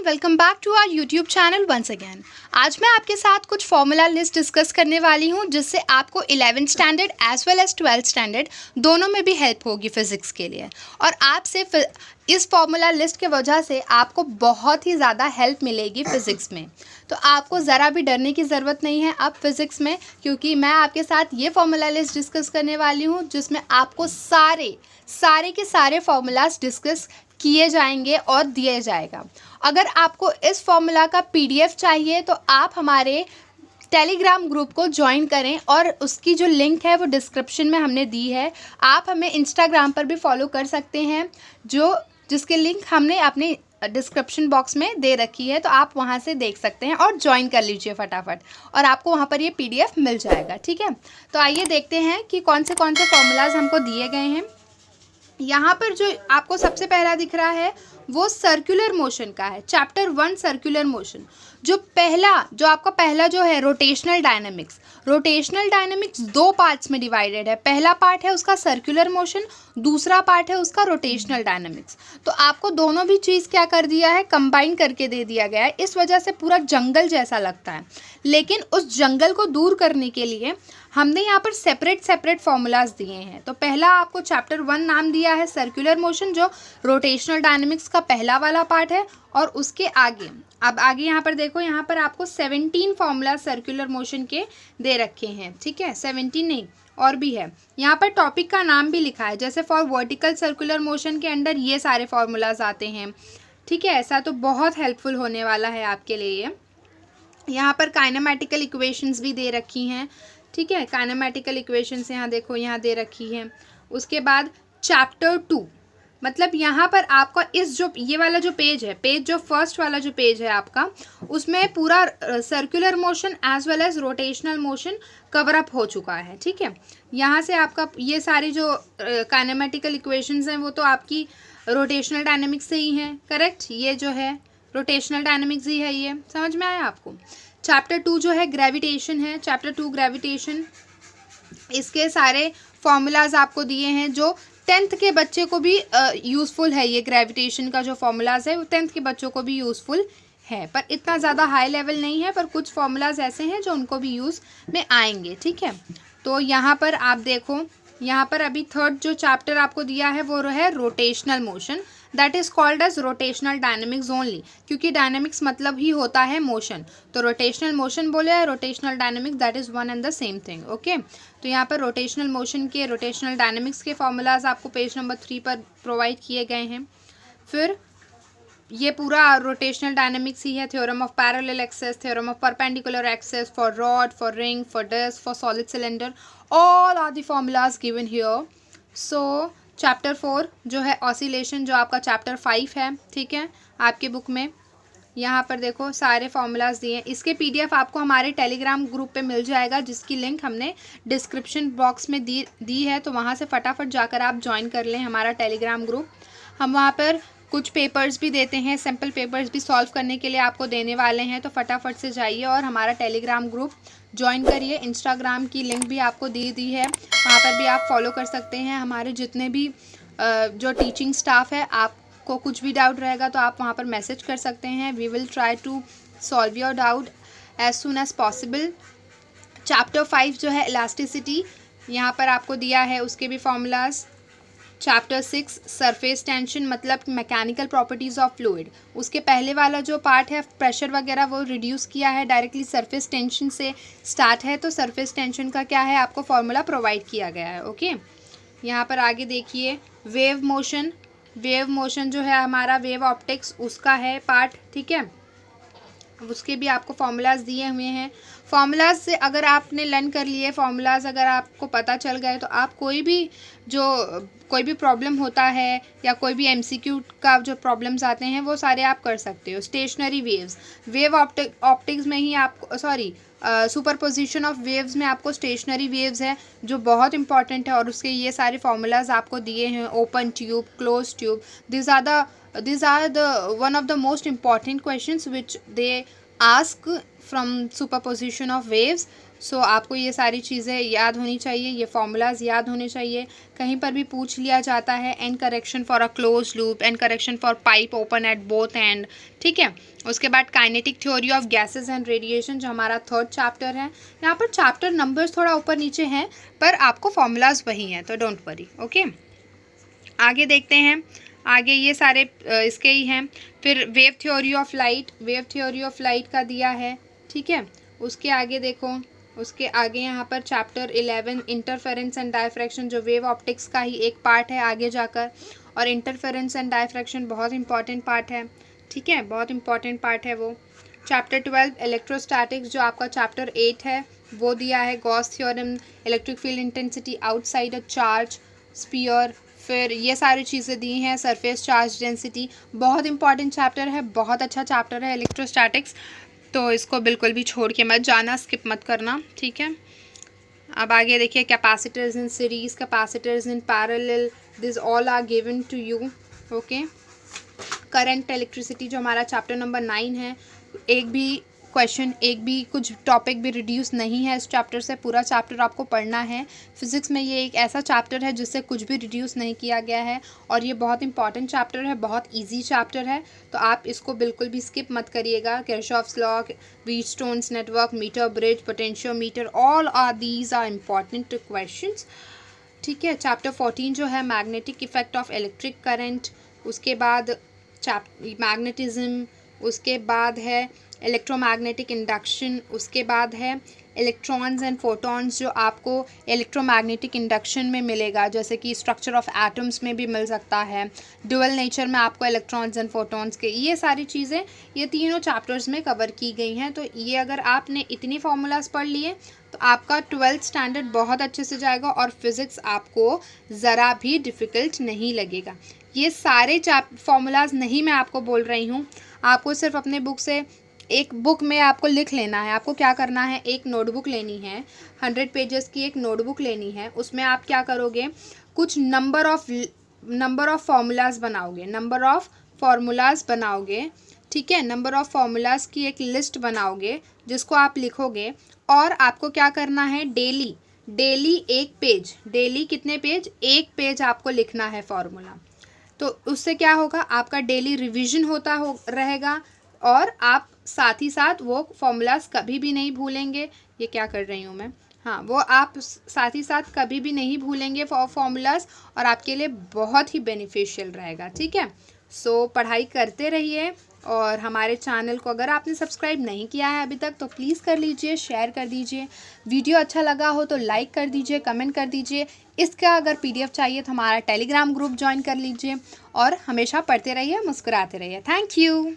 Welcome back to our YouTube channel once again. आज मैं आपके साथ कुछ फॉर्मूला लिस्ट डिस्कस करने वाली हूं जिससे आपको 11th standard as well as 12th standard दोनों में भी हेल्प होगी फिज़िक्स के लिए। और आपसे इस फॉर्मूला लिस्ट के वजह से आपको बहुत ही ज़्यादा हेल्प मिलेगी फ़िज़िक्स में। तो आपको ज़रा भी डरने की ज़रूरत नहीं है अब फिज़िक्स में, क्योंकि मैं आपके साथ ये फॉर्मूला लिस्ट डिस्कस करने वाली हूँ जिसमें आपको सारे के सारे फॉर्मूलाज डिस्कस किए जाएंगे और दिए जाएगा। अगर आपको इस फॉर्मूला का पीडीएफ चाहिए तो आप हमारे टेलीग्राम ग्रुप को ज्वाइन करें और उसकी जो लिंक है वो डिस्क्रिप्शन में हमने दी है। आप हमें इंस्टाग्राम पर भी फॉलो कर सकते हैं जिसके लिंक हमने अपने डिस्क्रिप्शन बॉक्स में दे रखी है, तो आप वहां से देख सकते हैं और ज्वाइन कर लीजिए फटाफट और आपको वहां पर ये पीडीएफ मिल जाएगा। ठीक है, तो आइए देखते हैं कि कौन से फॉर्मूलाज हमको दिए गए हैं। यहाँ पर जो आपको सबसे पहला दिख रहा है वो सर्कुलर मोशन का है, चैप्टर 1 सर्कुलर मोशन। जो आपका पहला जो है रोटेशनल डायनेमिक्स दो पार्ट्स में डिवाइडेड है। पहला पार्ट है उसका सर्कुलर मोशन, दूसरा पार्ट है उसका रोटेशनल डायनेमिक्स। तो आपको दोनों भी चीज़ क्या कर दिया है, कंबाइन करके दे दिया गया है। इस वजह से पूरा जंगल जैसा लगता है, लेकिन उस जंगल को दूर करने के लिए हमने यहाँ पर सेपरेट फॉर्मूलाज दिए हैं। तो पहला आपको चैप्टर 1 नाम दिया है सर्कुलर मोशन, जो रोटेशनल डायनेमिक्स का पहला वाला पार्ट है। और उसके आगे आगे यहाँ पर देखो, यहाँ पर आपको 17 फॉर्मूला सर्कुलर मोशन के दे रखे हैं। ठीक है, 17 नहीं और भी है। यहाँ पर टॉपिक का नाम भी लिखा है, जैसे फॉर वर्टिकल सर्कुलर मोशन के अंडर ये सारे फॉर्मूलाज आते हैं। ठीक है, ऐसा तो बहुत हेल्पफुल होने वाला है आपके लिए ये। यहाँ पर काइनेमेटिकल इक्वेशंस भी दे रखी हैं। ठीक है, काइनेमेटिकल इक्वेशंस यहाँ देखो, यहाँ दे रखी है। उसके बाद चैप्टर 2, मतलब यहाँ पर आपका ये वाला जो पेज है, जो फर्स्ट वाला जो पेज है आपका, उसमें पूरा circular motion as well as rotational motion cover up हो चुका है। ठीक है, यहाँ से आपका ये सारी जो काइनेमेटिकल इक्वेशंस हैं वो तो आपकी रोटेशनल डायनेमिक्स से ही हैं। करेक्ट, ये जो है रोटेशनल डायनेमिक्स ही है, ये समझ में आया आपको। चैप्टर 2 जो है ग्रेविटेशन है, चैप्टर 2 ग्रेविटेशन, इसके सारे फॉर्मूलाज आपको दिए हैं जो 10th के बच्चे को भी यूज़फुल है। ये ग्रेविटेशन का जो फॉर्मूलाज है वो 10th के बच्चों को भी यूज़फुल है, पर इतना ज़्यादा हाई लेवल नहीं है, पर कुछ फॉर्मूलाज ऐसे हैं जो उनको भी यूज़ में आएंगे। ठीक है, तो यहाँ पर आप देखो, यहाँ पर अभी थर्ड जो चैप्टर आपको दिया है वो है rotational motion, that is called as rotational dynamics only, क्योंकि डायनेमिक्स मतलब ही होता है मोशन। तो रोटेशनल मोशन बोले या rotational dynamics, that is one and the same thing. Okay, तो यहाँ पर रोटेशनल मोशन के, रोटेशनल डायनेमिक्स के फॉर्मूलाज आपको पेज नंबर 3 पर प्रोवाइड किए गए हैं। फिर ये पूरा रोटेशनल डायनेमिक्स ही है। Theorem of parallel axes, theorem of perpendicular axes for rod, for ring, for disc, for solid cylinder, all are the formulas given here. So chapter 4 जो है ऑसिलेशन, जो आपका चैप्टर 5 है। ठीक है, आपके बुक में यहाँ पर देखो सारे फॉर्मूलाज दिए हैं। इसके पीडीएफ आपको हमारे टेलीग्राम ग्रुप पे मिल जाएगा, जिसकी लिंक हमने डिस्क्रिप्शन बॉक्स में दी है, तो वहाँ से फटाफट जाकर आप ज्वाइन कर लें हमारा टेलीग्राम ग्रुप। हम वहाँ पर कुछ पेपर्स भी देते हैं, सैम्पल पेपर्स भी सॉल्व करने के लिए आपको देने वाले हैं, तो फटाफट से जाइए और हमारा टेलीग्राम ग्रुप ज्वाइन करिए। इंस्टाग्राम की लिंक भी आपको दी है, वहाँ पर भी आप फॉलो कर सकते हैं। हमारे जितने भी जो टीचिंग स्टाफ है, आपको कुछ भी डाउट रहेगा तो आप वहाँ पर मैसेज कर सकते हैं। We will try to solve your doubt as soon as possible. Chapter 5 जो है इलास्टिसिटी, यहाँ पर आपको दिया है उसके भी फॉर्मूलाज। चैप्टर 6 सरफेस टेंशन, मतलब मैकेनिकल प्रॉपर्टीज़ ऑफ फ्लूइड, उसके पहले वाला जो पार्ट है प्रेशर वगैरह वो रिड्यूस किया है, डायरेक्टली सरफेस टेंशन से स्टार्ट है। तो सरफेस टेंशन का क्या है, आपको फॉर्मूला प्रोवाइड किया गया है। ओके, यहाँ पर आगे देखिए वेव मोशन जो है हमारा वेव ऑप्टिक्स, उसका है पार्ट। ठीक है, उसके भी आपको फॉर्मूलाज दिए हुए हैं। फॉर्मूलाज से अगर आपने लर्न कर लिए, फॉर्मूलाज अगर आपको पता चल गए, तो आप कोई भी प्रॉब्लम होता है या कोई भी एमसीक्यू का जो प्रॉब्लम्स आते हैं वो सारे आप कर सकते हो। स्टेशनरी वेव ऑप्टिक्स में ही आपको सुपरपोजिशन ऑफ वेव्स में आपको स्टेशनरी वेव्स है जो बहुत इंपॉर्टेंट है, और उसके ये सारे फॉर्मूलाज आपको दिए हैं। Open tube, close tube, these are the one of the most important questions which they ask from superposition of waves. सो आपको ये सारी चीज़ें याद होनी चाहिए, ये फार्मूलाज याद होने चाहिए। कहीं पर भी पूछ लिया जाता है end correction for a close loop, end correction for pipe open at both end, ठीक है। उसके बाद kinetic theory of gases and radiation जो हमारा थर्ड चैप्टर है। यहाँ पर चैप्टर नंबर्स थोड़ा ऊपर नीचे हैं पर आपको फार्मूलाज वही हैं, तो डोंट वरी, ओके। आगे देखते हैं, आगे ये सारे इसके ही हैं। फिर wave theory of light, wave theory of light का दिया है, ठीक है। उसके आगे देखो, उसके आगे यहाँ पर चैप्टर 11 इंटरफेरेंस एंड डायफ्रैक्शन जो वेव ऑप्टिक्स का ही एक पार्ट है आगे जाकर। और इंटरफेरेंस एंड डायफ्रैक्शन बहुत इंपॉर्टेंट पार्ट है, ठीक है, बहुत इंपॉर्टेंट पार्ट है वो। चैप्टर 12 इलेक्ट्रोस्टैटिक्स जो आपका चैप्टर 8 है वो दिया है, Gauss theorem, electric field intensity outside a charge sphere, फिर ये सारी चीज़ें दी हैं। सरफेस चार्ज डेंसिटी बहुत इंपॉर्टेंट चैप्टर है, बहुत अच्छा चैप्टर है इलेक्ट्रोस्टैटिक्स, तो इसको बिल्कुल भी छोड़ के मत जाना, स्किप मत करना, ठीक है। अब आगे देखिए, capacitors in series, capacitors in parallel, this all are given to you, okay. Current electricity जो हमारा चैप्टर नंबर 9 है, एक भी क्वेश्चन, एक भी कुछ टॉपिक भी रिड्यूस नहीं है इस चैप्टर से, पूरा चैप्टर आपको पढ़ना है। फिज़िक्स में ये एक ऐसा चैप्टर है जिससे कुछ भी रिड्यूस नहीं किया गया है और ये बहुत इंपॉर्टेंट चैप्टर है, बहुत इजी चैप्टर है, तो आप इसको बिल्कुल भी स्किप मत करिएगा। Kirchhoff's law, Wheatstone's network, meter bridge, potentiometer, all are these are important questions, ठीक है। चैप्टर 14 जो है magnetic effect of electric current, उसके बाद मैग्नेटिज्म, उसके बाद है इलेक्ट्रोमैग्नेटिक इंडक्शन, उसके बाद है इलेक्ट्रॉन्स एंड फोटॉन्स जो आपको इलेक्ट्रोमैग्नेटिक इंडक्शन में मिलेगा, जैसे कि स्ट्रक्चर ऑफ एटम्स में भी मिल सकता है। ड्यूअल नेचर में आपको इलेक्ट्रॉन्स एंड फोटॉन्स के ये सारी चीज़ें ये तीनों चैप्टर्स में कवर की गई हैं। तो ये अगर आपने इतनी फार्मूलाज पढ़ लिए तो आपका 12th स्टैंडर्ड बहुत अच्छे से जाएगा और फिज़िक्स आपको ज़रा भी डिफ़िकल्ट नहीं लगेगा। ये सारे फार्मूलाज नहीं मैं आपको बोल रही हूँ, आपको सिर्फ अपने बुक से, एक बुक में आपको लिख लेना है। आपको क्या करना है, एक नोटबुक लेनी है, 100 पेजेस की एक नोटबुक लेनी है। उसमें आप क्या करोगे, कुछ नंबर ऑफ़ फार्मूलाज बनाओगे, नंबर ऑफ़ फार्मूलाज बनाओगे, ठीक है। नंबर ऑफ़ फार्मूलाज की एक लिस्ट बनाओगे जिसको आप लिखोगे और आपको क्या करना है, डेली एक पेज, डेली कितने पेज, एक पेज आपको लिखना है फार्मूला। तो उससे क्या होगा, आपका डेली रिवीजन होता रहेगा और आप साथ ही साथ वो फॉर्मूलाज कभी भी नहीं भूलेंगे। ये क्या कर रही हूँ मैं, हाँ, वो आप साथ ही साथ कभी भी नहीं भूलेंगे फॉर्मूलाज और आपके लिए बहुत ही बेनिफिशियल रहेगा, ठीक है। सो पढ़ाई करते रहिए और हमारे चैनल को अगर आपने सब्सक्राइब नहीं किया है अभी तक तो प्लीज़ कर लीजिए, शेयर कर दीजिए। वीडियो अच्छा लगा हो तो लाइक कर दीजिए, कमेंट कर दीजिए। इसका अगर PDF चाहिए तो हमारा टेलीग्राम ग्रुप ज्वाइन कर लीजिए और हमेशा पढ़ते रहिए, मुस्कुराते रहिए। Thank you.